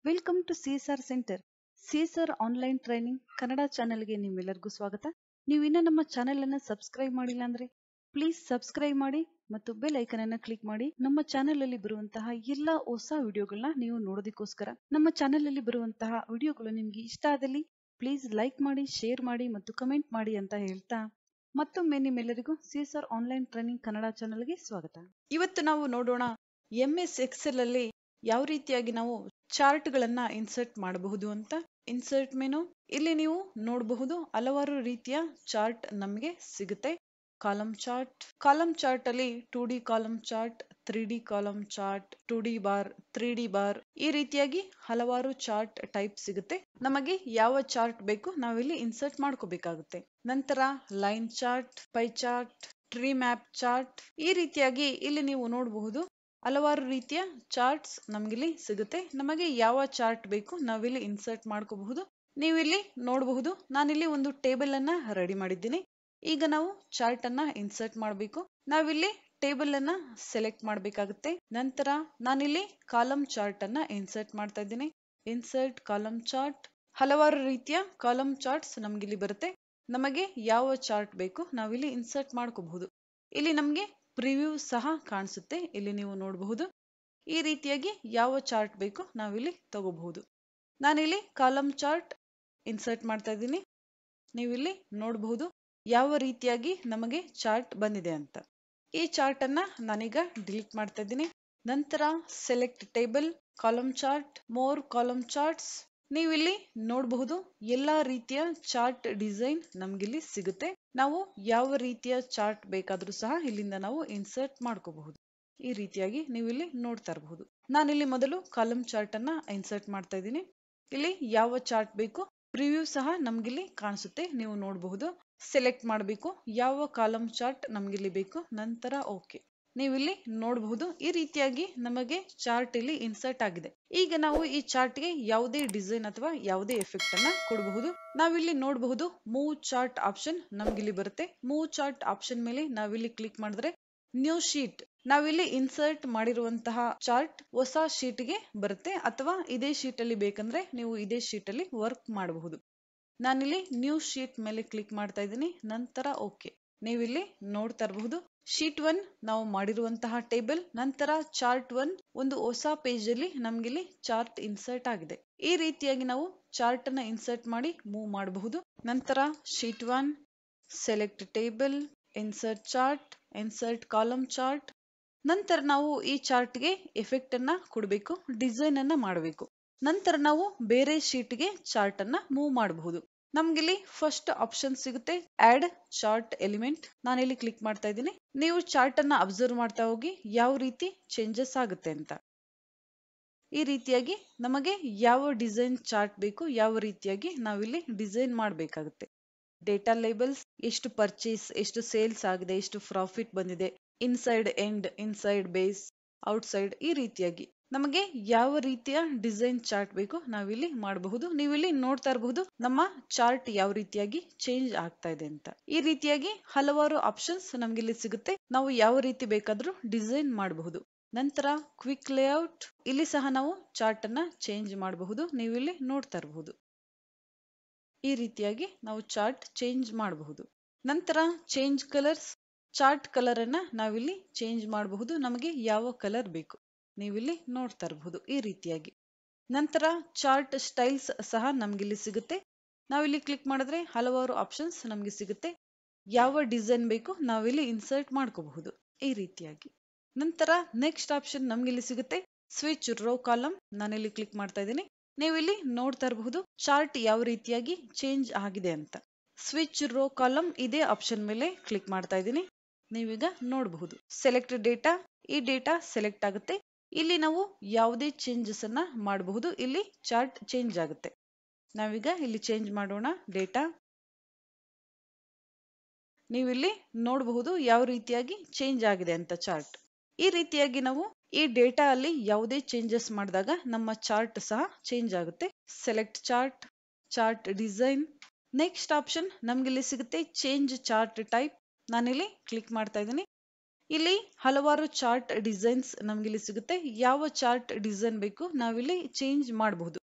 Welcome to CSR centre. CSR online training Kannada ಚಾನೆಲ್ಗೆ ನಿಮ್ಮೆಲ್ಲರಿಗೂ ಸ್ವಾಗತ. ನೀವು ಇನ್ನೂ ನಮ್ಮ ಚಾನೆಲ್ ಅನ್ನು ಸಬ್ಸ್ಕ್ರೈಬ್ ಮಾಡಿಲ್ಲ ಅಂದ್ರೆ ಪ್ಲೀಸ್ ಸಬ್ಸ್ಕ್ರೈಬ್ ಮಾಡಿ ಮತ್ತು ಬೆಲ್ ಐಕನ್ ಅನ್ನು ಕ್ಲಿಕ್ ಮಾಡಿ. ನಮ್ಮ ಚಾನೆಲ್ ಅಲ್ಲಿ ಬರುವಂತಹ ಎಲ್ಲಾ ಹೊಸ ವಿಡಿಯೋಗಳನ್ನ ನೀವು ನೋಡೋದಕ್ಕೋಸ್ಕರ. ನಮ್ಮ ಚಾನೆಲ್ ಅಲ್ಲಿ ಬರುವಂತಹ ವಿಡಿಯೋಗಳು ನಿಮ್ಗೆ ಇಷ್ಟ ಆದಲ್ಲಿ ಪ್ಲೀಸ್ ಲೈಕ್ ಮಾಡಿ, ಶೇರ್ ಮಾಡಿ ಮತ್ತು ಕಮೆಂಟ್ ಮಾಡಿ ಅಂತ ಹೇಳ್ತಾ ಮತ್ತೊಮ್ಮೆ ನಿಮ್ಮೆಲ್ಲರಿಗೂ ಸಿಎಸ್ಆರ್ ಆನ್ಲೈನ್ ಟ್ರೈನಿಂಗ್ ಕನ್ನಡ ಚಾನೆಲ್ಗೆ ಸ್ವಾಗತ. ಇವತ್ತು ನಾವು ನೋಡೋಣ MS ಎಕ್ಸೆಲ್ ಅಲ್ಲಿ ಯಾವ ರೀತಿಯಾಗಿ ನಾವು ಚಾರ್ಟ್ ಗಳನ್ನ ಇನ್ಸರ್ಟ್ ಮಾಡಬಹುದು ಅಂತ. ಇನ್ಸರ್ಟ್ ಮೆನು ಇಲ್ಲಿ ನೀವು ನೋಡಬಹುದು, ಹಲವಾರು ರೀತಿಯ ಚಾರ್ಟ್ ನಮಗೆ ಸಿಗುತ್ತೆ. ಕಾಲಮ್ ಚಾರ್ಟ್ ಅಲ್ಲಿ 2D column chart, 3D column chart, 2D bar, 3D bar, ಈ ರೀತಿಯಾಗಿ ಹಲವಾರು ಚಾರ್ಟ್ ಟೈಪ್ ಸಿಗುತ್ತೆ. ನಮಗೆ ಯಾವ ಚಾರ್ಟ್ ಬೇಕು ನಾವಿಲ್ಲಿ ಇನ್ಸರ್ಟ್ ಮಾಡ್ಕೋಬೇಕಾಗುತ್ತೆ. ನಂತರ line chart, pi chart, tree map chart, ಈ ರೀತಿಯಾಗಿ ಇಲ್ಲಿ ನೀವು ನೋಡಬಹುದು ಹಲವಾರು ರೀತಿಯ ಚಾರ್ಟ್ಸ್ ನಮ್ಗಿಲ್ಲಿ ಸಿಗುತ್ತೆ. ನಮಗೆ ಯಾವ ಚಾರ್ಟ್ ಬೇಕು ನಾವಿಲ್ಲಿ ಇನ್ಸರ್ಟ್ ಮಾಡ್ಕೋಬಹುದು. ನೀವು ಇಲ್ಲಿ ನೋಡಬಹುದು, ನಾನಿಲ್ಲಿ ಒಂದು ಟೇಬಲ್ ಅನ್ನ ರೆಡಿ ಮಾಡಿದ್ದೀನಿ. ಈಗ ನಾವು ಚಾರ್ಟ್ ಅನ್ನ ಇನ್ಸರ್ಟ್ ಮಾಡಬೇಕು. ನಾವಿಲ್ಲಿ ಟೇಬಲ್ ಅನ್ನ ಸೆಲೆಕ್ಟ್ ಮಾಡಬೇಕಾಗುತ್ತೆ. ನಂತರ ನಾನಿಲ್ಲಿ ಕಾಲಮ್ ಚಾರ್ಟ್ ಅನ್ನ ಇನ್ಸರ್ಟ್ ಮಾಡ್ತಾ ಇದ್ದೀನಿ. ಇನ್ಸರ್ಟ್ ಕಾಲಮ್ ಚಾರ್ಟ್, ಹಲವಾರು ರೀತಿಯ ಕಾಲಮ್ ಚಾರ್ಟ್ಸ್ ನಮ್ಗಿಲ್ಲಿ ಬರುತ್ತೆ. ನಮಗೆ ಯಾವ ಚಾರ್ಟ್ ಬೇಕು ನಾವಿಲ್ಲಿ ಇನ್ಸರ್ಟ್ ಮಾಡ್ಕೋಬಹುದು. ಇಲ್ಲಿ ನಮ್ಗೆ ಪ್ರಿವ್ಯೂ ಸಹ ಕಾಣಿಸುತ್ತೆ, ಇಲ್ಲಿ ನೀವು ನೋಡಬಹುದು. ಈ ರೀತಿಯಾಗಿ ಯಾವ ಚಾರ್ಟ್ ಬೇಕು ನಾವಿಲ್ಲಿ ತಗೋಬಹುದು. ನಾನಿಲ್ಲಿ ಕಾಲಮ್ ಚಾರ್ಟ್ ಇನ್ಸರ್ಟ್ ಮಾಡ್ತಾ ಇದ್ದೀನಿ. ನೀವಿಲ್ಲಿ ನೋಡಬಹುದು ಯಾವ ರೀತಿಯಾಗಿ ನಮಗೆ ಚಾರ್ಟ್ ಬಂದಿದೆ ಅಂತ. ಈ ಚಾರ್ಟ್ ಅನ್ನ ನಾನೀಗ ಡಿಲೀಟ್ ಮಾಡ್ತಾ ಇದ್ದೀನಿ. ನಂತರ select table, column chart, more column charts. ನೀವಿಲ್ಲಿ ನೋಡಬಹುದು ಎಲ್ಲಾ ರೀತಿಯ ಚಾರ್ಟ್ ಡಿಸೈನ್ ನಮ್ಗಿಲ್ಲಿ ಸಿಗುತ್ತೆ. ನಾವು ಯಾವ ರೀತಿಯ ಚಾರ್ಟ್ ಬೇಕಾದ್ರೂ ಸಹ ಇಲ್ಲಿಂದ ನಾವು ಇನ್ಸರ್ಟ್ ಮಾಡ್ಕೋಬಹುದು. ಈ ರೀತಿಯಾಗಿ ನೀವು ಇಲ್ಲಿ ನೋಡ್ತಾ ಇರಬಹುದು. ನಾನಿಲ್ಲಿ ಮೊದಲು ಕಾಲಮ್ ಚಾರ್ಟ್ ಅನ್ನ ಇನ್ಸರ್ಟ್ ಮಾಡ್ತಾ ಇದ್ದೀನಿ. ಇಲ್ಲಿ ಯಾವ ಚಾರ್ಟ್ ಬೇಕು ಪ್ರಿವ್ಯೂ ಸಹ ನಮ್ಗಿಲ್ಲಿ ಕಾಣಿಸುತ್ತೆ, ನೀವು ನೋಡಬಹುದು. ಸೆಲೆಕ್ಟ್ ಮಾಡಬೇಕು ಯಾವ ಕಾಲಮ್ ಚಾರ್ಟ್ ನಮ್ಗಿಲ್ಲಿ ಬೇಕು. ನಂತರ ಓಕೆ. ನೀವಿಲ್ಲಿ ನೋಡಬಹುದು ಈ ರೀತಿಯಾಗಿ ನಮಗೆ ಚಾರ್ಟ್ ಇಲ್ಲಿ ಇನ್ಸರ್ಟ್ ಆಗಿದೆ. ಈಗ ನಾವು ಈ ಚಾರ್ಟ್ ಗೆ ಯಾವುದೇ ಡಿಸೈನ್ ಅಥವಾ ಯಾವುದೇ ಎಫೆಕ್ಟ್ ಅನ್ನ ಕೊಡಬಹುದು. ನಾವಿಲ್ಲಿ ನೋಡಬಹುದು ಮೂವ್ ಚಾರ್ಟ್ ಆಪ್ಷನ್ ನಮ್ಗಿಲ್ಲಿ ಬರುತ್ತೆ. ಮೂವ್ ಚಾರ್ಟ್ ಆಪ್ಷನ್ ಮೇಲೆ ನಾವಿಲ್ಲಿ ಕ್ಲಿಕ್ ಮಾಡಿದ್ರೆ ನ್ಯೂ ಶೀಟ್, ನಾವಿಲ್ಲಿ ಇನ್ಸರ್ಟ್ ಮಾಡಿರುವಂತಹ ಚಾರ್ಟ್ ಹೊಸ ಶೀಟ್ ಗೆ ಬರುತ್ತೆ. ಅಥವಾ ಇದೇ ಶೀಟ್ ಅಲ್ಲಿ ಬೇಕಂದ್ರೆ ನೀವು ಇದೇ ಶೀಟ್ ಅಲ್ಲಿ ವರ್ಕ್ ಮಾಡಬಹುದು. ನಾನಿಲ್ಲಿ ನ್ಯೂ ಶೀಟ್ ಮೇಲೆ ಕ್ಲಿಕ್ ಮಾಡ್ತಾ ಇದ್ದೀನಿ. ನಂತರ ಓಕೆ. ನೀವಿಲ್ಲಿ ನೋಡ್ತಾ ಇರಬಹುದು ಶೀಟ್ 1 ನಾವು ಮಾಡಿರುವಂತಹ ಟೇಬಲ್. ನಂತರ ಚಾರ್ಟ್ 1 ಒಂದು ಹೊಸ ಪೇಜ್ ಅಲ್ಲಿ ನಮ್ಗಿಲ್ಲಿ ಚಾರ್ಟ್ ಇನ್ಸರ್ಟ್ ಆಗಿದೆ. ಈ ರೀತಿಯಾಗಿ ನಾವು ಚಾರ್ಟ್ ಅನ್ನ ಇನ್ಸರ್ಟ್ ಮಾಡಿ ಮೂವ್ ಮಾಡಬಹುದು. ನಂತರ sheet 1, select table, insert chart, insert column chart. ನಂತರ ನಾವು ಈ ಚಾರ್ಟ್ ಗೆ ಎಫೆಕ್ಟ್ ಅನ್ನ ಕೊಡಬೇಕು, ಡಿಸೈನ್ ಅನ್ನ ಮಾಡಬೇಕು. ನಂತರ ನಾವು ಬೇರೆ ಶೀಟ್ ಗೆ ಚಾರ್ಟ್ ಅನ್ನ ಮೂವ್ ಮಾಡಬಹುದು. ನಮ್ಗಿಲ್ಲಿ ಫಸ್ಟ್ ಆಪ್ಷನ್ ಸಿಗುತ್ತೆ ಆಡ್ ಚಾರ್ಟ್ ಎಲಿಮೆಂಟ್. ನಾನಿಲ್ಲಿ ಕ್ಲಿಕ್ ಮಾಡ್ತಾ ಇದ್ದೀನಿ. ನೀವು ಚಾರ್ಟ್ ಅನ್ನ ಅಬ್ಸರ್ವ್ ಮಾಡ್ತಾ ಹೋಗಿ ಯಾವ ರೀತಿ ಚೇಂಜಸ್ ಆಗುತ್ತೆ ಅಂತ. ಈ ರೀತಿಯಾಗಿ ನಮಗೆ ಯಾವ ಡಿಸೈನ್ ಚಾರ್ಟ್ ಬೇಕು, ಯಾವ ರೀತಿಯಾಗಿ ನಾವಿಲ್ಲಿ ಡಿಸೈನ್ ಮಾಡಬೇಕಾಗುತ್ತೆ. ಡೇಟಾ ಲೇಬಲ್ಸ್, ಎಷ್ಟು ಪರ್ಚೇಸ್, ಎಷ್ಟು ಸೇಲ್ಸ್ ಆಗಿದೆ, ಎಷ್ಟು ಪ್ರಾಫಿಟ್ ಬಂದಿದೆ, inside end, inside base, outside, ಈ ರೀತಿಯಾಗಿ ನಮಗೆ ಯಾವ ರೀತಿಯ ಡಿಸೈನ್ ಚಾರ್ಟ್ ಬೇಕು ನಾವಿಲ್ಲಿ ಮಾಡಬಹುದು. ನೀವಿಲ್ಲಿ ನೋಡ್ತಾ ಇರಬಹುದು ನಮ್ಮ ಚಾರ್ಟ್ ಯಾವ ರೀತಿಯಾಗಿ ಚೇಂಜ್ ಆಗ್ತಾ ಇದೆ ಅಂತ. ಈ ರೀತಿಯಾಗಿ ಹಲವಾರು ಆಪ್ಷನ್ಸ್ ನಮ್ಗೆ ಇಲ್ಲಿ ಸಿಗುತ್ತೆ. ನಾವು ಯಾವ ರೀತಿ ಬೇಕಾದ್ರೂ ಡಿಸೈನ್ ಮಾಡಬಹುದು. ನಂತರ ಕ್ವಿಕ್ ಲೇಔಟ್, ಇಲ್ಲಿ ಸಹ ನಾವು ಚಾರ್ಟ್ ಅನ್ನ ಚೇಂಜ್ ಮಾಡಬಹುದು. ನೀವಿಲ್ಲಿ ನೋಡ್ತಾ ಇರಬಹುದು ಈ ರೀತಿಯಾಗಿ ನಾವು ಚಾರ್ಟ್ ಚೇಂಜ್ ಮಾಡಬಹುದು. ನಂತರ ಚೇಂಜ್ ಕಲರ್ಸ್, ಚಾರ್ಟ್ ಕಲರ್ ಅನ್ನ ನಾವಿಲ್ಲಿ ಚೇಂಜ್ ಮಾಡಬಹುದು. ನಮಗೆ ಯಾವ ಕಲರ್ ಬೇಕು ನೀವಿಲ್ಲಿ ನೋಡ್ತಾ ಇರಬಹುದು ಈ ರೀತಿಯಾಗಿ. ನಂತರ ಚಾರ್ಟ್ ಸ್ಟೈಲ್ಸ್ ಸಹ ನಮ್ಗಿಲ್ಲಿ ಸಿಗುತ್ತೆ. ನಾವಿಲ್ಲಿ ಕ್ಲಿಕ್ ಮಾಡಿದ್ರೆ ಹಲವಾರು ಆಪ್ಷನ್ಸ್ ನಮ್ಗೆ ಸಿಗುತ್ತೆ. ಯಾವ ಡಿಸೈನ್ ಬೇಕು ನಾವಿಲ್ಲಿ ಇನ್ಸರ್ಟ್ ಮಾಡ್ಕೋಬಹುದು ಈ ರೀತಿಯಾಗಿ. ನಂತರ ನೆಕ್ಸ್ಟ್ ಆಪ್ಷನ್ ನಮ್ಗಿಲ್ಲಿ ಸಿಗುತ್ತೆ ಸ್ವಿಚ್ ರೋ ಕಾಲಮ್. ನಾನಿಲ್ಲಿ ಕ್ಲಿಕ್ ಮಾಡ್ತಾ ಇದ್ದೀನಿ. ನೀವು ಇಲ್ಲಿ ನೋಡ್ತಾ ಇರಬಹುದು ಚಾರ್ಟ್ ಯಾವ ರೀತಿಯಾಗಿ ಚೇಂಜ್ ಆಗಿದೆ ಅಂತ. ಸ್ವಿಚ್ ರೋ ಕಾಲಮ್ ಇದೇ ಆಪ್ಷನ್ ಮೇಲೆ ಕ್ಲಿಕ್ ಮಾಡ್ತಾ ಇದ್ದೀನಿ. ನೀವೀಗ ನೋಡಬಹುದು ಸೆಲೆಕ್ಟ್ ಡೇಟಾ, ಈ ಡೇಟಾ ಸೆಲೆಕ್ಟ್ ಆಗುತ್ತೆ. ಇಲ್ಲಿ ನಾವು ಯಾವುದೇ ಚೇಂಜಸ್ ಅನ್ನ ಮಾಡಬಹುದು. ಇಲ್ಲಿ ಚಾರ್ಟ್ ಚೇಂಜ್ ಆಗುತ್ತೆ. ನಾವೀಗ ಇಲ್ಲಿ ಚೇಂಜ್ ಮಾಡೋಣ ಡೇಟಾ. ನೀವಿಲ್ಲಿ ನೋಡಬಹುದು ಯಾವ ರೀತಿಯಾಗಿ ಚೇಂಜ್ ಆಗಿದೆ ಅಂತ ಚಾರ್ಟ್. ಈ ರೀತಿಯಾಗಿ ನಾವು ಈ ಡೇಟಾ ಅಲ್ಲಿ ಯಾವುದೇ ಚೇಂಜಸ್ ಮಾಡಿದಾಗ ನಮ್ಮ ಚಾರ್ಟ್ ಸಹ ಚೇಂಜ್ ಆಗುತ್ತೆ. Select chart, chart design. Next option ನಮ್ಗೆ ಇಲ್ಲಿ ಸಿಗುತ್ತೆ ಚೇಂಜ್ ಚಾರ್ಟ್ ಟೈಪ್. ನಾನಿಲ್ಲಿ ಕ್ಲಿಕ್ ಮಾಡ್ತಾ ಇದ್ದೀನಿ. ಇಲ್ಲಿ ಹಲವಾರು ಚಾರ್ಟ್ ಡಿಸೈನ್ಸ್ ನಮ್ಗೆ ಇಲ್ಲಿ ಸಿಗುತ್ತೆ. ಯಾವ ಚಾರ್ಟ್ ಡಿಸೈನ್ ಬೇಕು ನಾವಿಲ್ಲಿ ಚೇಂಜ್ ಮಾಡಬಹುದು.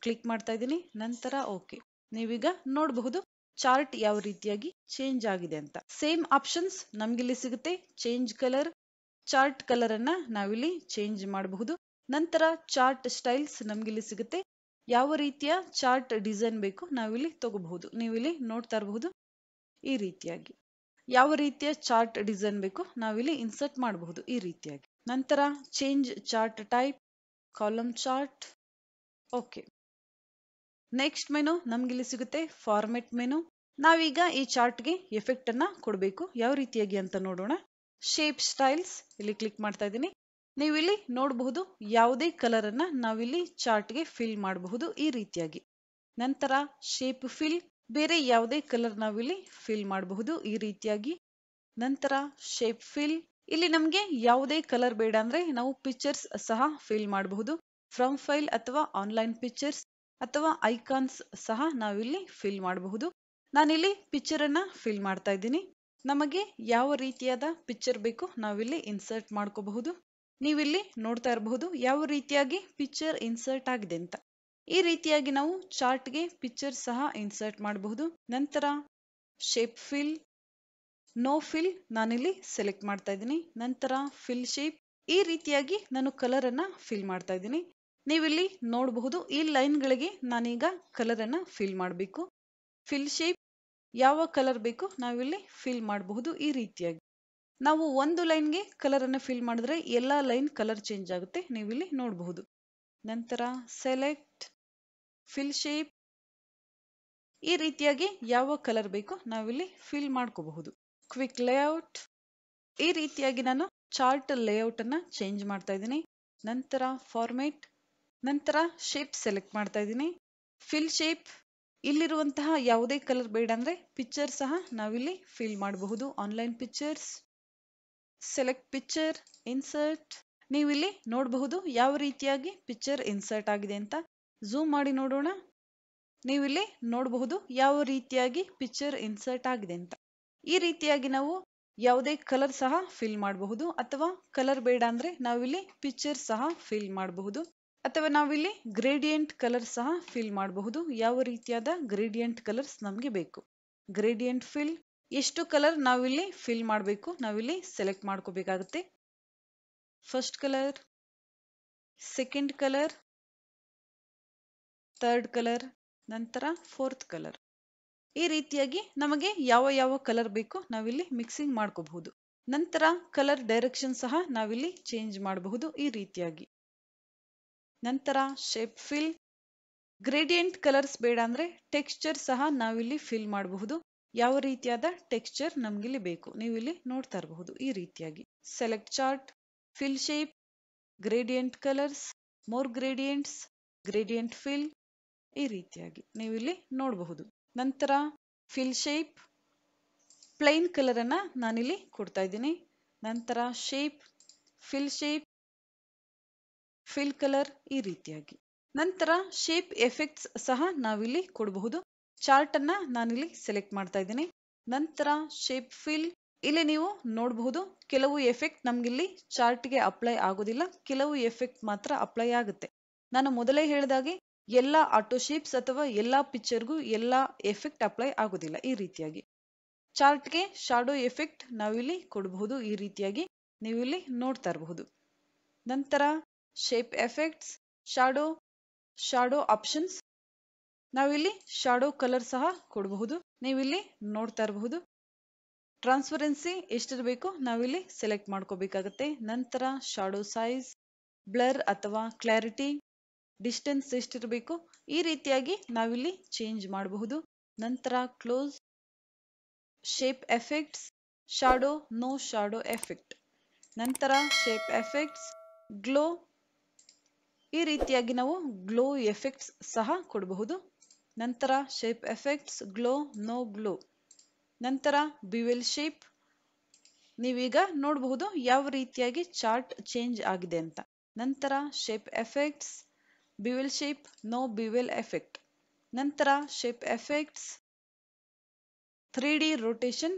ಕ್ಲಿಕ್ ಮಾಡ್ತಾ ಇದ್ದೀನಿ, ನಂತರ ಓಕೆ. ನೀವೀಗ ನೋಡಬಹುದು ಚಾರ್ಟ್ ಯಾವ ರೀತಿಯಾಗಿ ಚೇಂಜ್ ಆಗಿದೆ ಅಂತ. ಸೇಮ್ ಆಪ್ಷನ್ಸ್ ನಮ್ಗಿಲ್ಲಿ ಸಿಗುತ್ತೆ. ಚೇಂಜ್ ಕಲರ್, ಚಾರ್ಟ್ ಕಲರ್ ಅನ್ನ ನಾವಿಲ್ಲಿ ಚೇಂಜ್ ಮಾಡಬಹುದು. ನಂತರ ಚಾರ್ಟ್ ಸ್ಟೈಲ್ಸ್ ನಮ್ಗಿಲ್ಲಿ ಸಿಗುತ್ತೆ. ಯಾವ ರೀತಿಯ ಚಾರ್ಟ್ ಡಿಸೈನ್ ಬೇಕು ನಾವಿಲ್ಲಿ ತಗೋಬಹುದು. ನೀವಿಲ್ಲಿ ನೋಡ್ತಾ ಇರಬಹುದು ಈ ರೀತಿಯಾಗಿ ಯಾವ ರೀತಿಯ ಚಾರ್ಟ್ ಡಿಸೈನ್ ಬೇಕು ನಾವಿಲ್ಲಿ ಇನ್ಸರ್ಟ್ ಮಾಡಬಹುದು ಈ ರೀತಿಯಾಗಿ. ನಂತರ change chart type, column chart, okay. Next menu ನಮ್ಗಿಲ್ಲಿ ಸಿಗುತ್ತೆ ಫಾರ್ಮೆಟ್ ಮೆನು. ನಾವೀಗ ಈ ಚಾರ್ಟ್ಗೆ ಎಫೆಕ್ಟ್ ಅನ್ನ ಕೊಡಬೇಕು. ಯಾವ ರೀತಿಯಾಗಿ ಅಂತ ನೋಡೋಣ. ಶೇಪ್ ಸ್ಟೈಲ್ಸ್ ಇಲ್ಲಿ ಕ್ಲಿಕ್ ಮಾಡ್ತಾ ಇದ್ದೀನಿ. ನೀವು ಇಲ್ಲಿ ನೋಡಬಹುದು ಯಾವುದೇ ಕಲರ್ ಅನ್ನ ನಾವಿಲ್ಲಿ ಚಾರ್ಟ್ಗೆ ಫಿಲ್ ಮಾಡಬಹುದು ಈ ರೀತಿಯಾಗಿ. ನಂತರ ಶೇಪ್ ಫಿಲ್, ಬೇರೆ ಯಾವುದೇ ಕಲರ್ ನಾವಿಲ್ಲಿ ಫಿಲ್ ಮಾಡಬಹುದು ಈ ರೀತಿಯಾಗಿ. ನಂತರ ಶೇಪ್ ಫಿಲ್, ಇಲ್ಲಿ ನಮಗೆ ಯಾವುದೇ ಕಲರ್ ಬೇಡ ಅಂದ್ರೆ ನಾವು ಪಿಕ್ಚರ್ಸ್ ಸಹ ಫಿಲ್ ಮಾಡಬಹುದು. ಫ್ರಮ್ ಫೈಲ್ ಅಥವಾ ಆನ್ಲೈನ್ ಪಿಕ್ಚರ್ಸ್ ಅಥವಾ ಐಕಾನ್ಸ್ ಸಹ ನಾವಿಲ್ಲಿ ಫಿಲ್ ಮಾಡಬಹುದು. ನಾನಿಲ್ಲಿ ಪಿಕ್ಚರ್ ಅನ್ನ ಫಿಲ್ ಮಾಡ್ತಾ ಇದ್ದೀನಿ. ನಮಗೆ ಯಾವ ರೀತಿಯಾದ ಪಿಕ್ಚರ್ ಬೇಕು ನಾವಿಲ್ಲಿ ಇನ್ಸರ್ಟ್ ಮಾಡ್ಕೋಬಹುದು. ನೀವಿಲ್ಲಿ ನೋಡ್ತಾ ಇರಬಹುದು ಯಾವ ರೀತಿಯಾಗಿ ಪಿಕ್ಚರ್ ಇನ್ಸರ್ಟ್ ಆಗಿದೆ ಅಂತ. ಈ ರೀತಿಯಾಗಿ ನಾವು ಚಾರ್ಟ್ಗೆ ಪಿಕ್ಚರ್ ಸಹ ಇನ್ಸರ್ಟ್ ಮಾಡಬಹುದು. ನಂತರ ಶೇಪ್ ಫಿಲ್, ನೋ ಫಿಲ್ ನಾನಿಲ್ಲಿ ಸೆಲೆಕ್ಟ್ ಮಾಡ್ತಾ ಇದ್ದೀನಿ. ನಂತರ ಫಿಲ್ ಶೇಪ್, ಈ ರೀತಿಯಾಗಿ ನಾನು ಕಲರ್ ಅನ್ನ ಫಿಲ್ ಮಾಡ್ತಾ ಇದ್ದೀನಿ. ನೀವಿಲ್ಲಿ ನೋಡಬಹುದು ಈ ಲೈನ್ ಗಳಿಗೆ ನಾನೀಗ ಕಲರ್ ಅನ್ನ ಫಿಲ್ ಮಾಡಬೇಕು. ಫಿಲ್ ಶೇಪ್, ಯಾವ ಕಲರ್ ಬೇಕು ನಾವಿಲ್ಲಿ ಫಿಲ್ ಮಾಡಬಹುದು ಈ ರೀತಿಯಾಗಿ. ನಾವು ಒಂದು ಲೈನ್ಗೆ ಕಲರ್ ಅನ್ನ ಫಿಲ್ ಮಾಡಿದ್ರೆ ಎಲ್ಲಾ ಲೈನ್ ಕಲರ್ ಚೇಂಜ್ ಆಗುತ್ತೆ, ನೀವಿಲ್ಲಿ ನೋಡಬಹುದು. ನಂತರ ಸೆಲೆಕ್ಟ್, ಫಿಲ್ ಶೇಪ್, ಈ ರೀತಿಯಾಗಿ ಯಾವ ಕಲರ್ ಬೇಕು ನಾವಿಲ್ಲಿ ಫಿಲ್ ಮಾಡ್ಕೋಬಹುದು. ಕ್ವಿಕ್ ಲೇಔಟ್, ಈ ರೀತಿಯಾಗಿ ನಾನು ಚಾರ್ಟ್ ಲೇಔಟ್ ಅನ್ನ ಚೇಂಜ್ ಮಾಡ್ತಾ ಇದ್ದೀನಿ. ನಂತರ ಫಾರ್ಮೇಟ್, ನಂತರ ಶೇಪ್ ಸೆಲೆಕ್ಟ್ ಮಾಡ್ತಾ ಇದ್ದೀನಿ. ಫಿಲ್ ಶೇಪ್, ಇಲ್ಲಿರುವಂತಹ ಯಾವುದೇ ಕಲರ್ ಬೇಡ ಅಂದ್ರೆ ಪಿಕ್ಚರ್ ಸಹ ನಾವಿಲ್ಲಿ ಫಿಲ್ ಮಾಡಬಹುದು. Online pictures, select picture, insert, ನೀವು ಇಲ್ಲಿ ನೋಡಬಹುದು ಯಾವ ರೀತಿಯಾಗಿ ಪಿಕ್ಚರ್ ಇನ್ಸರ್ಟ್ ಆಗಿದೆ ಅಂತ. ಝೂಮ್ ಮಾಡಿ ನೋಡೋಣ. ನೀವಿಲ್ಲಿ ನೋಡಬಹುದು ಯಾವ ರೀತಿಯಾಗಿ ಪಿಕ್ಚರ್ ಇನ್ಸರ್ಟ್ ಆಗಿದೆ ಅಂತ. ಈ ರೀತಿಯಾಗಿ ನಾವು ಯಾವುದೇ ಕಲರ್ ಸಹ ಫಿಲ್ ಮಾಡಬಹುದು, ಅಥವಾ ಕಲರ್ ಬೇಡ ಅಂದ್ರೆ ನಾವಿಲ್ಲಿ ಪಿಕ್ಚರ್ ಸಹ ಫಿಲ್ ಮಾಡಬಹುದು, ಅಥವಾ ನಾವಿಲ್ಲಿ ಗ್ರೇಡಿಯಂಟ್ ಕಲರ್ ಸಹ ಫಿಲ್ ಮಾಡಬಹುದು. ಯಾವ ರೀತಿಯಾದ ಗ್ರೇಡಿಯಂಟ್ ಕಲರ್ಸ್ ನಮಗೆ ಬೇಕು. ಗ್ರೇಡಿಯಂಟ್ ಫಿಲ್, ಎಷ್ಟು ಕಲರ್ ನಾವಿಲ್ಲಿ ಫಿಲ್ ಮಾಡಬೇಕು ನಾವಿಲ್ಲಿ ಸೆಲೆಕ್ಟ್ ಮಾಡ್ಕೋಬೇಕಾಗುತ್ತೆ. First colour, second colour, third colour, ನಂತರ ಫೋರ್ತ್ ಕಲರ್. ಈ ರೀತಿಯಾಗಿ ನಮಗೆ ಯಾವ ಯಾವ ಕಲರ್ ಬೇಕೋ ನಾವಿಲ್ಲಿ ಮಿಕ್ಸಿಂಗ್ ಮಾಡ್ಕೋಬಹುದು. ನಂತರ ಕಲರ್ ಡೈರೆಕ್ಷನ್ ಸಹ ನಾವಿಲ್ಲಿ ಚೇಂಜ್ ಮಾಡಬಹುದು ಈ ರೀತಿಯಾಗಿ. ನಂತರ ಶೇಪ್ ಫಿಲ್, ಗ್ರೇಡಿಯಂಟ್ ಕಲರ್ಸ್ ಬೇಡ ಅಂದ್ರೆ ಟೆಕ್ಸ್ಚರ್ ಸಹ ನಾವಿಲ್ಲಿ ಫಿಲ್ ಮಾಡಬಹುದು. ಯಾವ ರೀತಿಯಾದ ಟೆಕ್ಸ್ಚರ್ ನಮ್ಗಿಲ್ಲಿ ಬೇಕು ನೀವಿಲ್ಲಿ ನೋಡ್ತಾ ಇರಬಹುದು ಈ ರೀತಿಯಾಗಿ. Select chart, fill shape, gradient colours, more gradients, gradient fill, ಈ ರೀತಿಯಾಗಿ ನೀವಿಲ್ಲಿ ನೋಡಬಹುದು. ನಂತರ ಫಿಲ್ ಶೇಪ್, ಪ್ಲೈನ್ ಕಲರ್ ಅನ್ನ ನಾನಿಲ್ಲಿ ಕೊಡ್ತಾ ಇದ್ದೀನಿ. ನಂತರ shape, fill shape, fill colour, ಈ ರೀತಿಯಾಗಿ. ನಂತರ ಶೇಪ್ ಎಫೆಕ್ಟ್ಸ್ ಸಹ ನಾವಿಲ್ಲಿ ಕೊಡಬಹುದು. ಚಾರ್ಟ್ ಅನ್ನ ನಾನಿಲ್ಲಿ ಸೆಲೆಕ್ಟ್ ಮಾಡ್ತಾ ಇದ್ದೀನಿ. ನಂತರ ಶೇಪ್ ಫಿಲ್, ಇಲ್ಲಿ ನೀವು ನೋಡಬಹುದು ಕೆಲವು ಎಫೆಕ್ಟ್ ನಮ್ಗಿಲ್ಲಿ ಚಾರ್ಟ್ಗೆ ಅಪ್ಲೈ ಆಗೋದಿಲ್ಲ, ಕೆಲವು ಎಫೆಕ್ಟ್ ಮಾತ್ರ ಅಪ್ಲೈ ಆಗುತ್ತೆ. ನಾನು ಮೊದಲೇ ಹೇಳಿದಾಗೆ ಎಲ್ಲಾ ಆಟೋ ಶೇಪ್ಸ್ ಅಥವಾ ಎಲ್ಲಾ ಪಿಕ್ಚರ್ಗೂ ಎಲ್ಲಾ ಎಫೆಕ್ಟ್ ಅಪ್ಲೈ ಆಗೋದಿಲ್ಲ. ಈ ರೀತಿಯಾಗಿ ಚಾರ್ಟ್ಗೆ ಶಾಡೋ ಎಫೆಕ್ಟ್ ನಾವಿಲ್ಲಿ ಕೊಡಬಹುದು. ಈ ರೀತಿಯಾಗಿ ನೀವಿಲ್ಲಿ ನೋಡ್ತಾ ಇರಬಹುದು. ನಂತರ shape effects, shadow, shadow options, ನಾವಿಲ್ಲಿ ಶಾಡೋ ಕಲರ್ ಸಹ ಕೊಡಬಹುದು. ನೀವಿಲ್ಲಿ ನೋಡ್ತಾ ಇರಬಹುದು. ಟ್ರಾನ್ಸ್ಪರೆನ್ಸಿ ಎಷ್ಟಿರಬೇಕು ನಾವಿಲ್ಲಿ ಸೆಲೆಕ್ಟ್ ಮಾಡ್ಕೋಬೇಕಾಗತ್ತೆ. ನಂತರ ಶಾಡೋ ಸೈಜ್, ಬ್ಲರ್ ಅಥವಾ ಕ್ಲಾರಿಟಿ, ಡಿಸ್ಟೆನ್ಸ್ ಎಷ್ಟಿರಬೇಕು ಈ ರೀತಿಯಾಗಿ ನಾವಿಲ್ಲಿ ಚೇಂಜ್ ಮಾಡಬಹುದು. ನಂತರ close, shape effects, shadow, no shadow effect. ನಂತರ ಶೇಪ್ ಎಫೆಕ್ಟ್ಸ್, ಗ್ಲೋ, ಈ ರೀತಿಯಾಗಿ ನಾವು ಗ್ಲೋ ಎಫೆಕ್ಟ್ಸ್ ಸಹ ಕೊಡಬಹುದು. ನಂತರ shape effects, glow, no glow. ನಂತರ ಬಿವೆಲ್ ಶೇಪ್, ನೀವೀಗ ನೋಡಬಹುದು ಯಾವ ರೀತಿಯಾಗಿ ಚಾರ್ಟ್ ಚೇಂಜ್ ಆಗಿದೆ ಅಂತ. ನಂತರ shape effects, bevel shape, no bevel effect. ನಂತರ ಶೇಪ್ ಎಫೆಕ್ಟ್ಸ್, 3D ರೋಟೇಷನ್,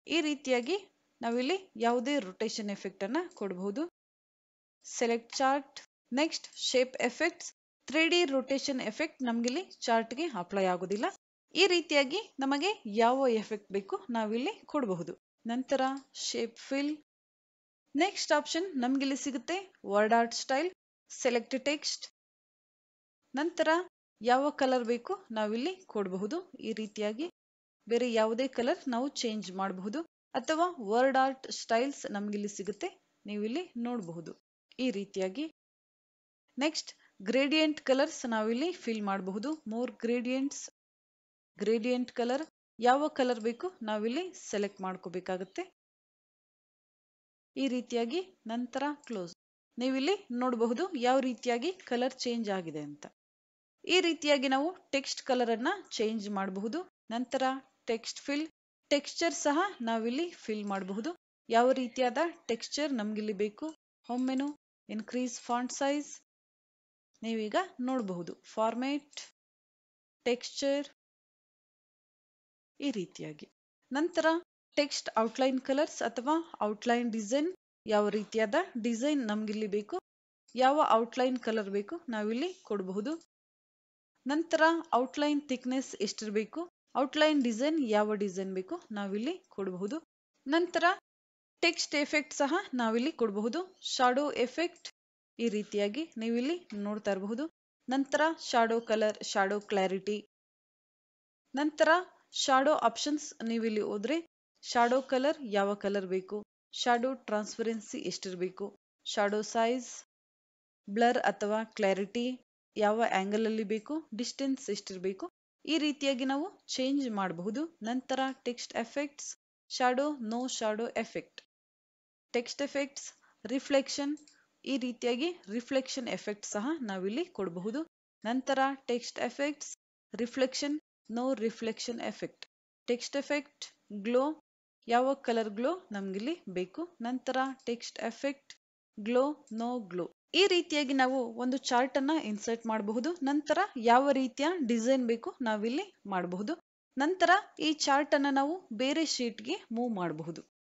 ಈ ರೀತಿಯಾಗಿ ನಾವಿಲ್ಲಿ ಯಾವುದೇ ರೊಟೇಷನ್ ಎಫೆಕ್ಟ್ ಅನ್ನ ಕೊಡಬಹುದು. Select chart. Next shape effects. 3D rotation effect ನಮ್ಗಿಲ್ಲಿ ಚಾರ್ಟ್ಗೆ ಅಪ್ಲೈ ಆಗೋದಿಲ್ಲ. ಈ ರೀತಿಯಾಗಿ ನಮಗೆ ಯಾವ ಎಫೆಕ್ಟ್ ಬೇಕು ನಾವಿಲ್ಲಿ ಕೊಡಬಹುದು. ನಂತರ ಶೇಪ್ ಫಿಲ್. ನೆಕ್ಸ್ಟ್ ಆಪ್ಷನ್ ನಮ್ಗಿಲ್ಲಿ ಸಿಗುತ್ತೆ word art style. Select text. ನಂತರ ಯಾವ ಕಲರ್ ಬೇಕು ನಾವಿಲ್ಲಿ ಕೊಡಬಹುದು. ಈ ರೀತಿಯಾಗಿ ಬೇರೆ ಯಾವುದೇ ಕಲರ್ ನಾವು ಚೇಂಜ್ ಮಾಡಬಹುದು ಅಥವಾ ವರ್ಡ್ ಆರ್ಟ್ ಸ್ಟೈಲ್ಸ್ ನಮ್ಗಿಲ್ಲಿ ಸಿಗುತ್ತೆ, ನೀವಿಲ್ಲಿ ನೋಡಬಹುದು ಈ ರೀತಿಯಾಗಿ. ನೆಕ್ಸ್ಟ್ ಗ್ರೇಡಿಯಂಟ್ ಕಲರ್ಸ್ ನಾವಿಲ್ಲಿ ಫಿಲ್ ಮಾಡಬಹುದು. More gradients. ಗ್ರೇಡಿಯಂಟ್ ಕಲರ್ ಯಾವ ಕಲರ್ ಬೇಕು ನಾವಿಲ್ಲಿ ಸೆಲೆಕ್ಟ್ ಮಾಡ್ಕೋಬೇಕಾಗುತ್ತೆ ಈ ರೀತಿಯಾಗಿ. ನಂತರ ಕ್ಲೋಸ್. ನೀವಿಲ್ಲಿ ನೋಡಬಹುದು ಯಾವ ರೀತಿಯಾಗಿ ಕಲರ್ ಚೇಂಜ್ ಆಗಿದೆ ಅಂತ. ಈ ರೀತಿಯಾಗಿ ನಾವು ಟೆಕ್ಸ್ಟ್ ಕಲರ್ ಅನ್ನ ಚೇಂಜ್ ಮಾಡಬಹುದು. ನಂತರ ಟೆಕ್ಸ್ಟ್ ಫಿಲ್. ಟೆಕ್ಸ್ಚರ್ ಸಹ ನಾವಿಲ್ಲಿ ಫಿಲ್ ಮಾಡಬಹುದು. ಯಾವ ರೀತಿಯಾದ ಟೆಕ್ಸ್ಚರ್ ನಮ್ಗಿಲ್ಲಿ ಬೇಕು. ಒಮ್ಮೆನು ಇನ್ಕ್ರೀಸ್ ಫಾಂಟ್ ಸೈಜ್. ನೀವೀಗ ನೋಡಬಹುದು ಫಾರ್ಮೇಟ್, ಟೆಕ್ಸ್ಚರ್ ಈ ರೀತಿಯಾಗಿ. ನಂತರ ಟೆಕ್ಸ್ಟ್ ಔಟ್ಲೈನ್ ಕಲರ್ಸ್ ಅಥವಾ ಔಟ್ಲೈನ್ ಡಿಸೈನ್. ಯಾವ ರೀತಿಯಾದ ಡಿಸೈನ್ ನಮ್ಗಿಲ್ಲಿ ಬೇಕು, ಯಾವ ಔಟ್ಲೈನ್ ಕಲರ್ ಬೇಕು ನಾವಿಲ್ಲಿ ಕೊಡಬಹುದು. ನಂತರ ಔಟ್ಲೈನ್ ಥಿಕ್ನೆಸ್ ಎಷ್ಟಿರಬೇಕು, ಔಟ್ಲೈನ್ ಡಿಸೈನ್ ಯಾವ ಡಿಸೈನ್ ಬೇಕು ನಾವಿಲ್ಲಿ ಕೊಡಬಹುದು. ನಂತರ ಟೆಕ್ಸ್ಟ್ ಎಫೆಕ್ಟ್ ಸಹ ನಾವಿಲ್ಲಿ ಕೊಡಬಹುದು. ಶಾಡೋ ಎಫೆಕ್ಟ್ ಈ ರೀತಿಯಾಗಿ ನೀವಿಲ್ಲಿ ನೋಡ್ತಾ ಇರಬಹುದು. ನಂತರ ಶಾಡೋ ಕಲರ್, ಶಾಡೋ ಕ್ಲಾರಿಟಿ. ನಂತರ ಶಾಡೋ ಆಪ್ಷನ್ಸ್ ನೀವಿಲ್ಲಿ ಹೋದ್ರೆ ಶಾಡೋ ಕಲರ್ ಯಾವ ಕಲರ್ ಬೇಕು, ಶಾಡೋ ಟ್ರಾನ್ಸ್ಪರೆನ್ಸಿ ಎಷ್ಟಿರಬೇಕು, ಶಾಡೋ ಸೈಜ್, ಬ್ಲರ್ ಅಥವಾ ಕ್ಲಾರಿಟಿ ಯಾವ ಆಂಗಲ್ ಅಲ್ಲಿ ಬೇಕು, ಡಿಸ್ಟೆನ್ಸ್ ಎಷ್ಟಿರಬೇಕು, ಈ ರೀತಿಯಾಗಿ ನಾವು ಚೇಂಜ್ ಮಾಡಬಹುದು. ನಂತರ text effects, shadow, no shadow effect. Text effects, reflection ಈ ರೀತಿಯಾಗಿ ರಿಫ್ಲೆಕ್ಷನ್ ಎಫೆಕ್ಟ್ ಸಹ ನಾವಿಲ್ಲಿ ಕೊಡಬಹುದು. ನಂತರ text effects, reflection, no reflection effect. Text effect, glow ಯಾವ ಕಲರ್ ಗ್ಲೋ ನಮ್ಗಿಲ್ಲಿ ಬೇಕು. ನಂತರ text effect, glow, no glow. ಈ ರೀತಿಯಾಗಿ ನಾವು ಒಂದು ಚಾರ್ಟ್ ಅನ್ನ ಇನ್ಸರ್ಟ್ ಮಾಡಬಹುದು. ನಂತರ ಯಾವ ರೀತಿಯ ಡಿಸೈನ್ ಬೇಕು ನಾವಿಲ್ಲಿ ಮಾಡಬಹುದು. ನಂತರ ಈ ಚಾರ್ಟ್ ಅನ್ನ ನಾವು ಬೇರೆ ಶೀಟ್ಗೆ ಮೂವ್ ಮಾಡಬಹುದು.